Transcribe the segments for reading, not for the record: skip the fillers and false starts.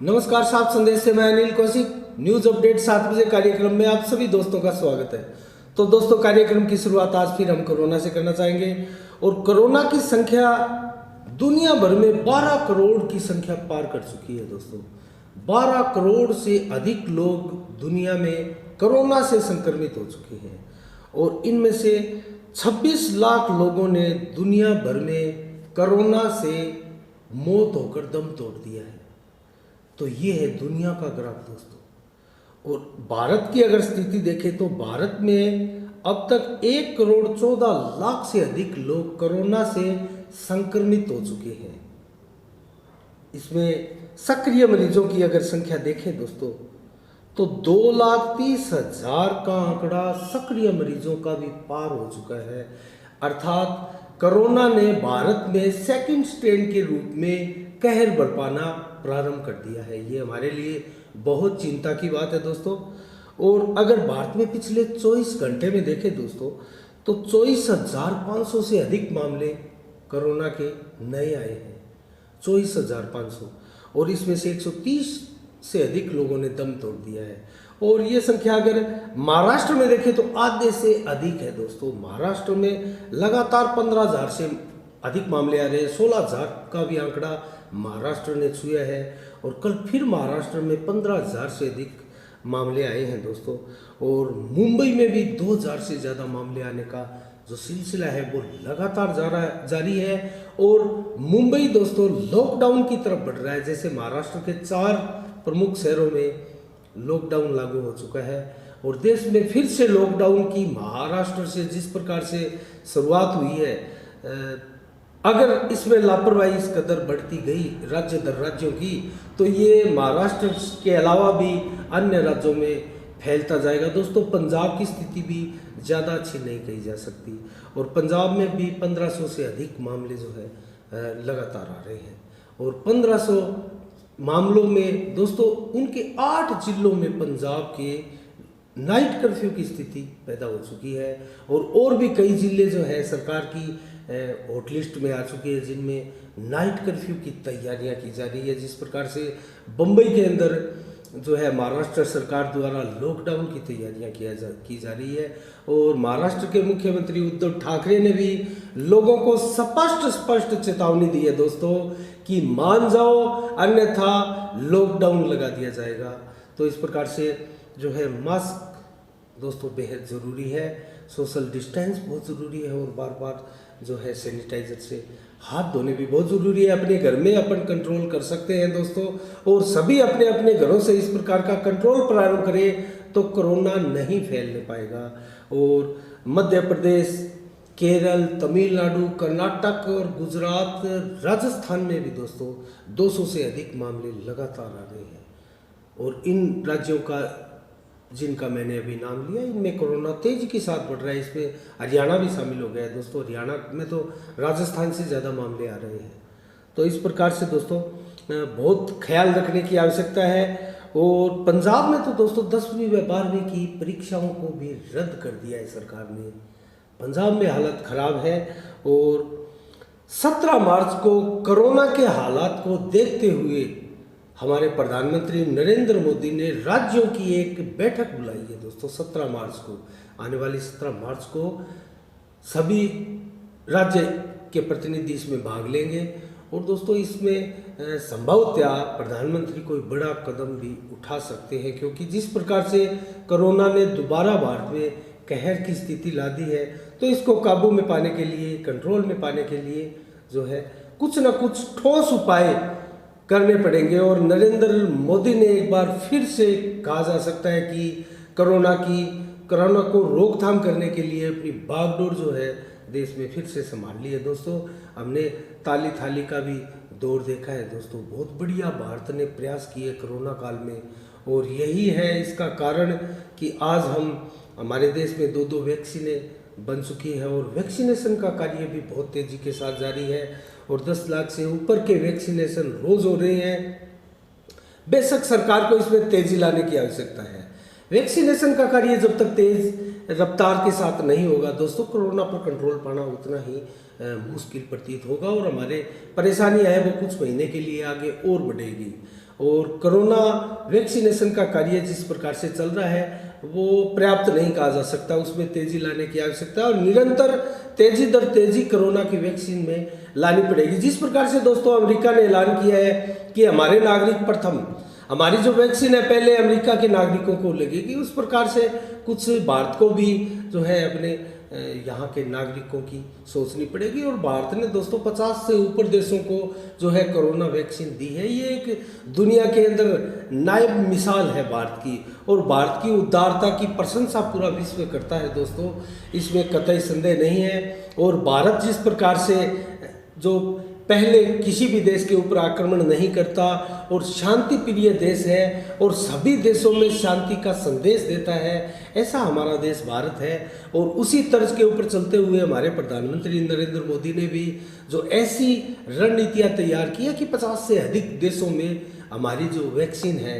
नमस्कार, सात संदेश से मैं अनिल कौशिक। न्यूज अपडेट 7 बजे कार्यक्रम में आप सभी दोस्तों का स्वागत है। तो दोस्तों, कार्यक्रम की शुरुआत आज फिर हम कोरोना से करना चाहेंगे। और कोरोना की संख्या दुनिया भर में 12 करोड़ की संख्या पार कर चुकी है। दोस्तों, 12 करोड़ से अधिक लोग दुनिया में कोरोना से संक्रमित हो चुके हैं और इनमें से 26 लाख लोगों ने दुनिया भर में कोरोना से मौत होकर दम तोड़ दिया है। तो ये है दुनिया का ग्राफ दोस्तों। और भारत की अगर स्थिति देखें तो भारत में अब तक 1 करोड़ 14 लाख से अधिक लोग कोरोना से संक्रमित हो चुके हैं। इसमें सक्रिय मरीजों की अगर संख्या देखें दोस्तों तो 2,30,000 का आंकड़ा सक्रिय मरीजों का भी पार हो चुका है। अर्थात कोरोना ने भारत में सेकंड स्ट्रेन के रूप में कहर बरपाना प्रारंभ कर दिया है। ये हमारे लिए बहुत चिंता की बात है दोस्तों। और अगर भारत में पिछले 24 घंटे में देखें दोस्तों तो 24,500 से अधिक मामले कोरोना के नए आए हैं। 24,500, और इसमें से 130 से अधिक लोगों ने दम तोड़ दिया है। और ये संख्या अगर महाराष्ट्र में देखें तो आधे से अधिक है दोस्तों। महाराष्ट्र में लगातार 15,000 से अधिक मामले आ रहे हैं। 16,000 का भी आंकड़ा महाराष्ट्र ने छुआ है और कल फिर महाराष्ट्र में 15,000 से अधिक मामले आए हैं दोस्तों। और मुंबई में भी 2,000 से ज़्यादा मामले आने का जो सिलसिला है वो लगातार जारी है। और मुंबई दोस्तों लॉकडाउन की तरफ बढ़ रहा है। जैसे महाराष्ट्र के 4 प्रमुख शहरों में लॉकडाउन लागू हो चुका है और देश में फिर से लॉकडाउन की महाराष्ट्र से जिस प्रकार से शुरुआत हुई है, अगर इसमें लापरवाही इस कदर बढ़ती गई राज्य दर राज्यों की तो ये महाराष्ट्र के अलावा भी अन्य राज्यों में फैलता जाएगा दोस्तों। पंजाब की स्थिति भी ज़्यादा अच्छी नहीं कही जा सकती और पंजाब में भी 1500 से अधिक मामले जो है लगातार आ रहे हैं। और 1500 मामलों में दोस्तों उनके 8 जिलों में पंजाब के नाइट कर्फ्यू की स्थिति पैदा हो चुकी है। और भी कई जिले जो है सरकार की हॉट लिस्ट में आ चुके हैं जिनमें नाइट कर्फ्यू की तैयारियां की जा रही है। जिस प्रकार से बम्बई के अंदर जो है महाराष्ट्र सरकार द्वारा लॉकडाउन की तैयारियां की जा रही है। और महाराष्ट्र के मुख्यमंत्री उद्धव ठाकरे ने भी लोगों को स्पष्ट चेतावनी दी है दोस्तों कि मान जाओ अन्यथा लॉकडाउन लगा दिया जाएगा। तो इस प्रकार से जो है मास्क दोस्तों बेहद ज़रूरी है, सोशल डिस्टेंस बहुत ज़रूरी है और बार बार जो है सैनिटाइजर से हाथ धोने भी बहुत ज़रूरी है। अपने घर में अपन कंट्रोल कर सकते हैं दोस्तों और सभी अपने अपने घरों से इस प्रकार का कंट्रोल प्रारंभ करें तो कोरोना नहीं फैलने पाएगा। और मध्य प्रदेश, केरल, तमिलनाडु, कर्नाटक और गुजरात, राजस्थान में भी दोस्तों 200 से अधिक मामले लगातार आ रहे हैं। और इन राज्यों का जिनका मैंने अभी नाम लिया इनमें कोरोना तेजी के साथ बढ़ रहा है। इसमें हरियाणा भी शामिल हो गया है दोस्तों। हरियाणा में तो राजस्थान से ज़्यादा मामले आ रहे हैं। तो इस प्रकार से दोस्तों बहुत ख्याल रखने की आवश्यकता है। और पंजाब में तो दोस्तों 10वीं व 12वीं की परीक्षाओं को भी रद्द कर दिया है सरकार ने। पंजाब में हालत खराब है। और 17 मार्च को कोरोना के हालात को देखते हुए हमारे प्रधानमंत्री नरेंद्र मोदी ने राज्यों की एक बैठक बुलाई है दोस्तों। 17 मार्च को, आने वाली 17 मार्च को सभी राज्य के प्रतिनिधि इसमें भाग लेंगे। और दोस्तों इसमें संभवतः प्रधानमंत्री कोई बड़ा कदम भी उठा सकते हैं क्योंकि जिस प्रकार से कोरोना ने दोबारा भारत में कहर की स्थिति ला दी है तो इसको काबू में पाने के लिए, कंट्रोल में पाने के लिए जो है कुछ न कुछ ठोस उपाय करने पड़ेंगे। और नरेंद्र मोदी ने एक बार फिर से कहा जा सकता है कि कोरोना को रोकथाम करने के लिए अपनी बागडोर जो है देश में फिर से संभाल ली है दोस्तों। हमने ताली थाली का भी दौर देखा है दोस्तों। बहुत बढ़िया भारत ने प्रयास किए कोरोना काल में और यही है इसका कारण कि आज हमारे देश में 2 वैक्सीनें बन चुकी है और वैक्सीनेशन का कार्य भी बहुत तेज़ी के साथ जारी है। और 10 लाख से ऊपर के वैक्सीनेशन रोज हो रहे हैं। बेशक सरकार को इसमें तेजी लाने की आवश्यकता है। वैक्सीनेशन का कार्य जब तक तेज रफ्तार के साथ नहीं होगा दोस्तों कोरोना पर कंट्रोल पाना उतना ही मुश्किल प्रतीत होगा और हमारे परेशानियां है वो कुछ महीने के लिए आगे और बढ़ेगी। और कोरोना वैक्सीनेशन का कार्य जिस प्रकार से चल रहा है वो पर्याप्त नहीं कहा जा सकता, उसमें तेजी लाने की आवश्यकता है और निरंतर तेजी दर तेजी कोरोना की वैक्सीन में लानी पड़ेगी। जिस प्रकार से दोस्तों अमेरिका ने ऐलान किया है कि हमारे नागरिक प्रथम, हमारी जो वैक्सीन है पहले अमेरिका के नागरिकों को लगेगी, उस प्रकार से कुछ भारत को भी जो है अपने यहाँ के नागरिकों की सोचनी पड़ेगी। और भारत ने दोस्तों 50 से ऊपर देशों को जो है कोरोना वैक्सीन दी है। ये एक दुनिया के अंदर नायब मिसाल है भारत की, और भारत की उदारता की प्रशंसा पूरा विश्व करता है दोस्तों, इसमें कतई संदेह नहीं है। और भारत जिस प्रकार से जो पहले किसी भी देश के ऊपर आक्रमण नहीं करता और शांति प्रिय देश है और सभी देशों में शांति का संदेश देता है, ऐसा हमारा देश भारत है। और उसी तर्ज के ऊपर चलते हुए हमारे प्रधानमंत्री नरेंद्र मोदी ने भी जो ऐसी रणनीतियाँ तैयार की है कि 50 से अधिक देशों में हमारी जो वैक्सीन है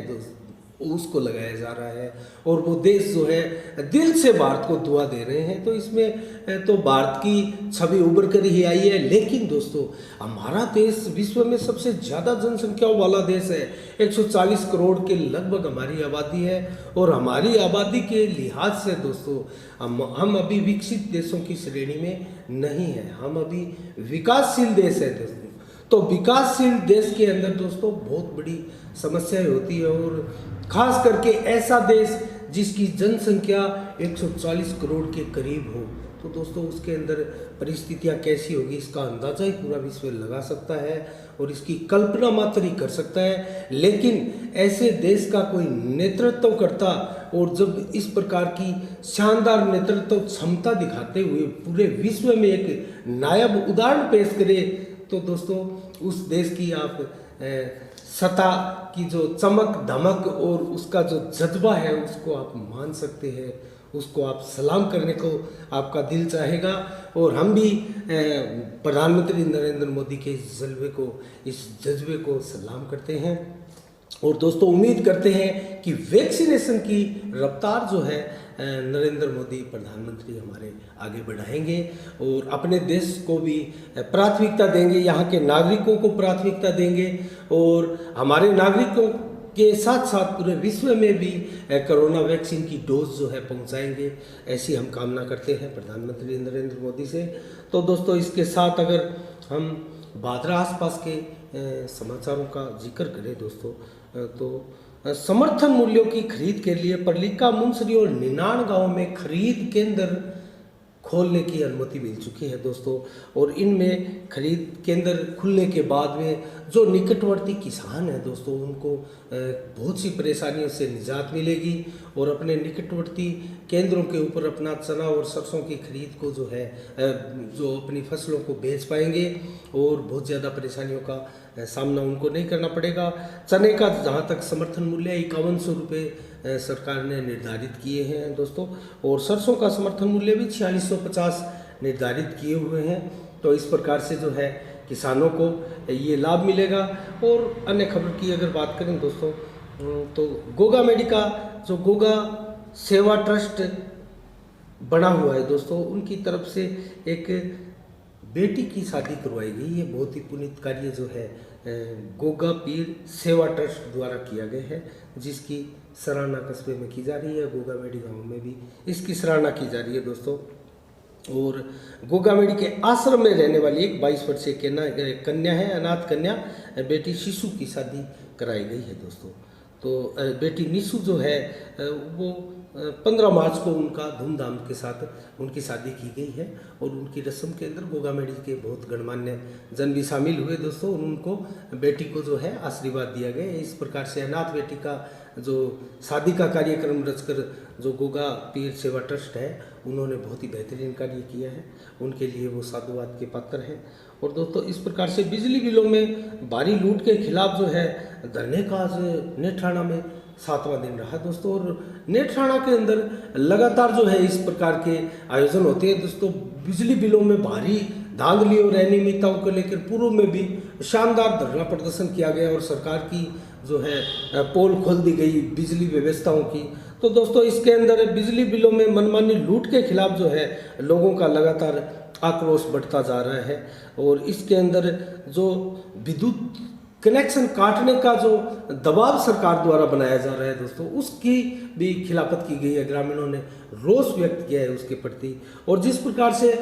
उसको लगाया जा रहा है, और वो देश जो है दिल से भारत को दुआ दे रहे हैं। तो इसमें तो भारत की छवि उभर कर ही आई है। लेकिन दोस्तों हमारा देश विश्व में सबसे ज़्यादा जनसंख्या वाला देश है, 140 करोड़ के लगभग हमारी आबादी है, और हमारी आबादी के लिहाज से दोस्तों हम अभी विकसित देशों की श्रेणी में नहीं है, हम अभी विकासशील देश है दोस्तों। तो विकासशील देश के अंदर दोस्तों बहुत बड़ी समस्याएं होती है, और खास करके ऐसा देश जिसकी जनसंख्या 140 करोड़ के करीब हो, तो दोस्तों उसके अंदर परिस्थितियां कैसी होगी इसका अंदाजा ही पूरा विश्व लगा सकता है और इसकी कल्पना मात्र ही कर सकता है। लेकिन ऐसे देश का कोई नेतृत्व करता और जब इस प्रकार की शानदार नेतृत्व क्षमता दिखाते हुए पूरे विश्व में एक नायाब उदाहरण पेश करे, तो दोस्तों उस देश की आप सत्ता की जो चमक धमक और उसका जो जज्बा है उसको आप मान सकते हैं, उसको आप सलाम करने को आपका दिल चाहेगा। और हम भी प्रधानमंत्री नरेंद्र मोदी के इस जज्बे को, इस जज्बे को सलाम करते हैं, और दोस्तों उम्मीद करते हैं कि वैक्सीनेशन की रफ्तार जो है नरेंद्र मोदी प्रधानमंत्री हमारे आगे बढ़ाएंगे और अपने देश को भी प्राथमिकता देंगे, यहाँ के नागरिकों को प्राथमिकता देंगे, और हमारे नागरिकों के साथ साथ पूरे विश्व में भी कोरोना वैक्सीन की डोज जो है पहुँचाएंगे, ऐसी हम कामना करते हैं प्रधानमंत्री नरेंद्र मोदी से। तो दोस्तों इसके साथ अगर हम भादरा आसपास के समाचारों का जिक्र करें दोस्तों, तो समर्थन मूल्यों की खरीद के लिए परलिका, मुंसरी और निनाण गांव में खरीद केंद्र खोलने की अनुमति मिल चुकी है दोस्तों। और इनमें खरीद केंद्र खुलने के बाद में जो निकटवर्ती किसान हैं दोस्तों उनको बहुत सी परेशानियों से निजात मिलेगी, और अपने निकटवर्ती केंद्रों के ऊपर अपना चना और सरसों की खरीद को जो है जो अपनी फसलों को बेच पाएंगे, और बहुत ज़्यादा परेशानियों का सामना उनको नहीं करना पड़ेगा। चने का जहाँ तक समर्थन मूल्य 5100 रुपये सरकार ने निर्धारित किए हैं दोस्तों, और सरसों का समर्थन मूल्य भी 4650 निर्धारित किए हुए हैं। तो इस प्रकार से जो है किसानों को ये लाभ मिलेगा। और अन्य खबर की अगर बात करें दोस्तों, तो गोगा मेडिका जो गोगा सेवा ट्रस्ट बना हुआ है दोस्तों, उनकी तरफ से एक बेटी की शादी करवाई गई। ये बहुत ही पुनीत कार्य जो है गोगा पीर सेवा ट्रस्ट द्वारा किया गया है, जिसकी सराहना कस्बे में की जा रही है, गोगा मेडी गाँव में भी इसकी सराहना की जा रही है दोस्तों। और गोगा मेडी के आश्रम में रहने वाली एक 22 वर्षीय कन्या है, अनाथ कन्या बेटी शिशु की शादी कराई गई है दोस्तों। तो बेटी निशु जो है वो 15 मार्च को उनका धूमधाम के साथ उनकी शादी की गई है, और उनकी रस्म के अंदर गोगा मेडी के बहुत गणमान्य जन भी शामिल हुए दोस्तों, और उनको बेटी को जो है आशीर्वाद दिया गया। इस प्रकार से अनाथ बेटी का जो शादी का कार्यक्रम रचकर जो गोगा पीर सेवा ट्रस्ट है उन्होंने बहुत ही बेहतरीन कार्य किया है, उनके लिए वो साधुवाद के पात्र हैं। और दोस्तों इस प्रकार से बिजली बिलों में भारी लूट के खिलाफ जो है धरने का आज नेत्राणा में 7वां दिन रहा दोस्तों। और नेत्राणा के अंदर लगातार जो है इस प्रकार के आयोजन होते हैं दोस्तों। बिजली बिलों में भारी धांधली और अनियमितताओं को लेकर पूर्व में भी शानदार धरना प्रदर्शन किया गया, और सरकार की जो है पोल खोल दी गई बिजली व्यवस्थाओं की। तो दोस्तों इसके अंदर बिजली बिलों में मनमानी लूट के खिलाफ जो है लोगों का लगातार आक्रोश बढ़ता जा रहा है, और इसके अंदर जो विद्युत कनेक्शन काटने का जो दबाव सरकार द्वारा बनाया जा रहा है दोस्तों, उसकी भी खिलाफत की गई है। ग्रामीणों ने रोष व्यक्त किया है उसके प्रति। और जिस प्रकार से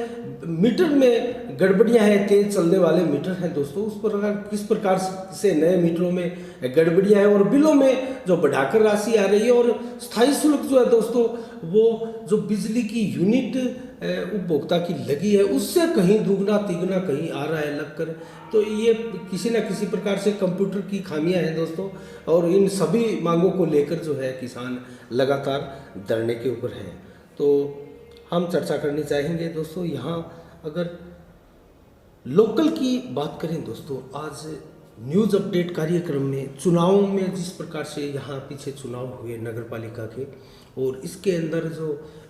मीटर में गड़बड़ियां हैं, तेज चलने वाले मीटर हैं दोस्तों, उस प्रकार किस प्रकार से नए मीटरों में गड़बड़ियां हैं और बिलों में जो बढ़ाकर राशि आ रही है, और स्थायी शुल्क जो है दोस्तों, वो जो बिजली की यूनिट उपभोक्ता की लगी है उससे कहीं दुगना तिगुना कहीं आ रहा है लगकर। तो ये किसी न किसी प्रकार से कंप्यूटर की खामियां हैं दोस्तों, और इन सभी मांगों को लेकर जो है किसान लगातार धरने के ऊपर हैं। तो हम चर्चा करनी चाहेंगे दोस्तों यहाँ। अगर लोकल की बात करें दोस्तों, आज न्यूज़ अपडेट कार्यक्रम में चुनावों में जिस प्रकार से यहाँ पीछे चुनाव हुए नगर पालिका के, और इसके अंदर जो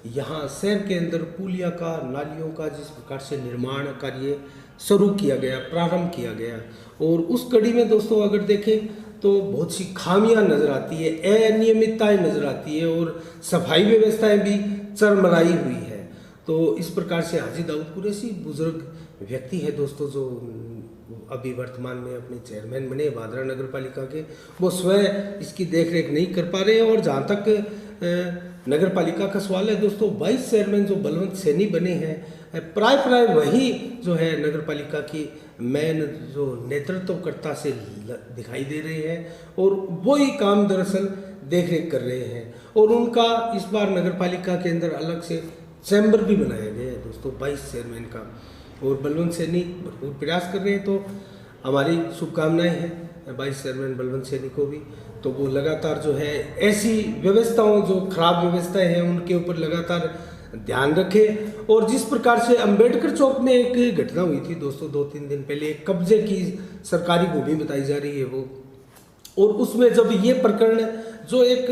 यहाँ शहर के अंदर पुलिया का, नालियों का जिस प्रकार से निर्माण कार्य शुरू किया गया, प्रारंभ किया गया, और उस कड़ी में दोस्तों अगर देखें तो बहुत सी खामियां नज़र आती है, अनियमितताएं नज़र आती है, और सफाई व्यवस्थाएं भी चरमराई हुई है। तो इस प्रकार से हाजी दाऊद कुरैशी बुजुर्ग व्यक्ति है दोस्तों, जो अभी वर्तमान में अपने चेयरमैन बने भादरा नगर पालिका के, वो स्वयं इसकी देखरेख नहीं कर पा रहे हैं। और जहाँ तक नगर पालिका का सवाल है दोस्तों, 22 चेयरमैन जो बलवंत सैनी बने हैं, प्राय वही जो है नगर पालिका की मेन जो नेतृत्वकर्ता से दिखाई दे रहे हैं, और वही काम दरअसल देखरेख कर रहे हैं। और उनका इस बार नगर पालिका के अंदर अलग से चैम्बर भी बनाया गया है दोस्तों 22 चेयरमैन का, और बलवंत सैनी भरपूर प्रयास कर रहे हैं। तो हमारी शुभकामनाएं हैं 22 चेयरमैन बलवंत सैनी को भी। तो वो लगातार जो है ऐसी व्यवस्थाओं, जो खराब व्यवस्थाएं हैं उनके ऊपर लगातार ध्यान रखें। और जिस प्रकार से अंबेडकर चौक में एक घटना हुई थी दोस्तों 2-3 दिन पहले, एक कब्जे की सरकारी भूमि बताई जा रही है वो, और उसमें जब ये प्रकरण जो एक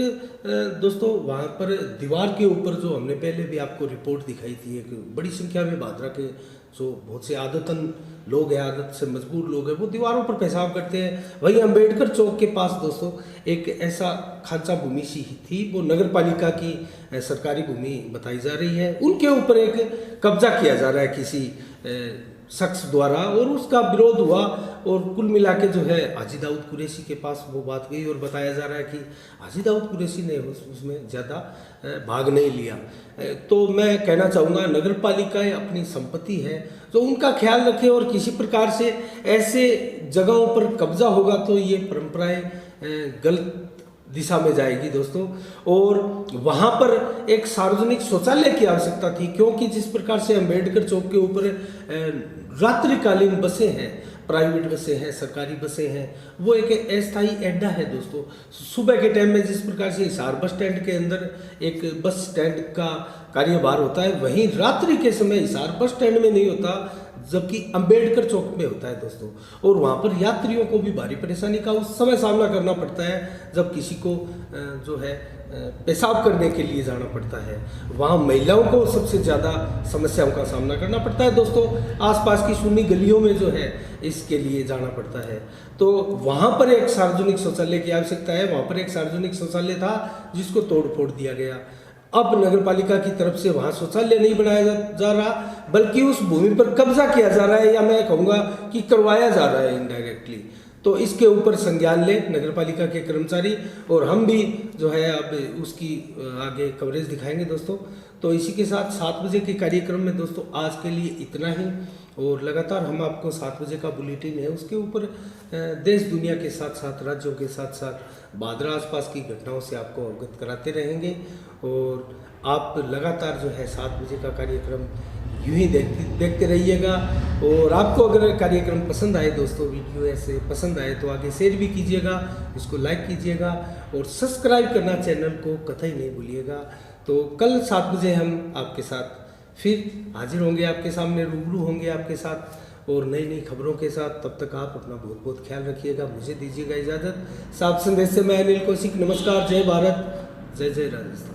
दोस्तों वहाँ पर दीवार के ऊपर, जो हमने पहले भी आपको रिपोर्ट दिखाई थी, एक बड़ी संख्या में भादरा के जो बहुत से आदतन लोग हैं, आदत से मजबूर लोग हैं, वो दीवारों पर पेशाब करते हैं। वहीं अंबेडकर चौक के पास दोस्तों एक ऐसा खांचा भूमि सी थी, वो नगर पालिका की सरकारी भूमि बताई जा रही है, उनके ऊपर एक कब्जा किया जा रहा है किसी शख्स द्वारा, और उसका विरोध हुआ। और कुल मिला के जो है हाजी दाऊद कुरैशी के पास वो बात गई, और बताया जा रहा है कि हाजी दाऊद कुरैशी ने उसमें ज़्यादा भाग नहीं लिया। तो मैं कहना चाहूँगा नगर पालिकाएँ अपनी संपत्ति है, तो उनका ख्याल रखें, और किसी प्रकार से ऐसे जगहों पर कब्जा होगा तो ये परंपराएं गलत दिशा में जाएगी दोस्तों। और वहाँ पर एक सार्वजनिक शौचालय की आवश्यकता थी, क्योंकि जिस प्रकार से अंबेडकर चौक के ऊपर रात्रिकालीन बसें हैं, प्राइवेट बसें हैं, सरकारी बसें हैं, वो एक अस्थायी अड्डा है दोस्तों। सुबह के टाइम में जिस प्रकार से हिसार बस स्टैंड के अंदर एक बस स्टैंड का कार्यभार होता है, वहीं रात्रि के समय हिसार बस स्टैंड में नहीं होता, जबकि अंबेडकर चौक में होता है दोस्तों। और वहाँ पर यात्रियों को भी भारी परेशानी का उस समय सामना करना पड़ता है जब किसी को जो है पेशाब करने के लिए जाना पड़ता है। वहाँ महिलाओं को सबसे ज़्यादा समस्याओं का सामना करना पड़ता है दोस्तों। आसपास की सुन्नी गलियों में जो है इसके लिए जाना पड़ता है। तो वहाँ पर एक सार्वजनिक शौचालय की आवश्यकता है। वहाँ पर एक सार्वजनिक शौचालय था जिसको तोड़ फोड़ दिया गया। अब नगर पालिका की तरफ से वहाँ शौचालय नहीं बनाया जा रहा, बल्कि उस भूमि पर कब्जा किया जा रहा है, या मैं कहूँगा कि करवाया जा रहा है इनडायरेक्टली। तो इसके ऊपर संज्ञान ले नगर पालिका के कर्मचारी, और हम भी जो है अब उसकी आगे कवरेज दिखाएंगे दोस्तों। तो इसी के साथ 7 बजे के कार्यक्रम में दोस्तों आज के लिए इतना ही, और लगातार हम आपको 7 बजे का बुलेटिन है उसके ऊपर देश दुनिया के साथ साथ राज्यों के साथ साथ भादरा आसपास की घटनाओं से आपको अवगत कराते रहेंगे। और आप लगातार जो है 7 बजे का कार्यक्रम यूं ही देखते रहिएगा। और आपको अगर कार्यक्रम पसंद आए दोस्तों, वीडियो ऐसे पसंद आए तो आगे शेयर भी कीजिएगा, इसको लाइक कीजिएगा, और सब्सक्राइब करना चैनल को कतई नहीं भूलिएगा। तो कल 7 बजे हम आपके साथ फिर हाजिर होंगे, आपके सामने रूबरू होंगे आपके साथ, और नई नई खबरों के साथ। तब तक आप अपना बहुत बहुत ख्याल रखिएगा। मुझे दीजिएगा इजाज़त। साफ संदेश से मैं अनिल कौशिक। नमस्कार। जय भारत, जय जय राजस्थान।